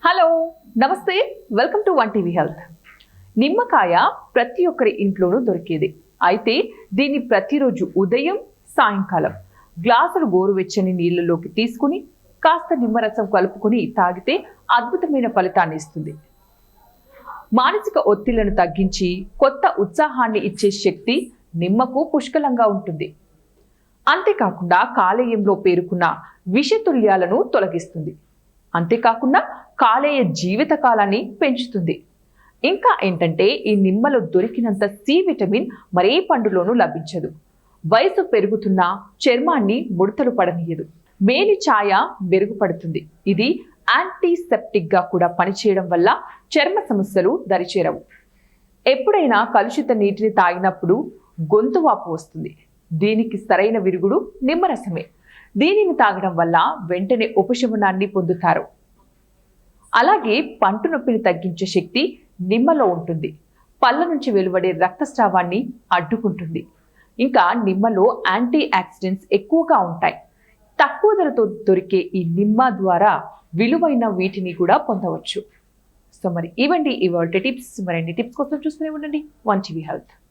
Hello నమస్తే welcome to one TV health. నిమ్మకాయ ప్రతి ఒక్కరి ఇంట్లోనూ దొరికేది. అయితే దీన్ని ప్రతిరోజు ఉదయం సాయంకాలం గ్లాసులు గోరువెచ్చని నీళ్ళలోకి తీసుకుని కాస్త నిమ్మరసం కలుపుకొని తాగితే అద్భుతమైన ఫలితాన్ని ఇస్తుంది. మానసిక ఒత్తిళ్లను తగ్గించి కొత్త ఉత్సాహాన్ని ఇచ్చే శక్తి నిమ్మకు పుష్కలంగా ఉంటుంది. అంతేకాకుండా కాలేయంలో పేరుకున్న విషతుల్యాలను తొలగిస్తుంది. అంతేకాకుండా కాలేయ జీవిత కాలాన్ని పెంచుతుంది. ఇంకా ఏంటంటే ఈ నిమ్మలో దొరికినంత సి విటమిన్ మరే పండులోనూ లభించదు. వయసు పెరుగుతున్నా చర్మాన్ని ముడతలు పడనీయదు. మేలి ఛాయ మెరుగుపడుతుంది. ఇది యాంటీసెప్టిక్ గా కూడా పనిచేయడం వల్ల చర్మ సమస్యలు దరిచేరవు. ఎప్పుడైనా కలుషిత నీటిని తాగినప్పుడు గొంతు వాపు వస్తుంది. దీనికి సరైన విరుగుడు నిమ్మరసమే. దీనిని తాగడం వల్ల వెంటనే ఉపశమనాన్ని పొందుతారు. అలాగే పంటి నొప్పిని తగ్గించే శక్తి నిమ్మలో ఉంటుంది. పళ్ళ నుంచి వెలువడే రక్తస్రావాన్ని అడ్డుకుంటుంది. ఇంకా నిమ్మలో యాంటీ ఆక్సిడెంట్స్ ఎక్కువగా ఉంటాయి. తక్కువ ధరతో దొరికే ఈ నిమ్మ ద్వారా విలువైన వీటిని కూడా పొందవచ్చు. సో మరి ఇవ్వండి ఇవాళ టిప్స్. మరిన్ని టిప్స్ కోసం చూస్తూనే ఉండండి వన్ టీవీ హెల్త్.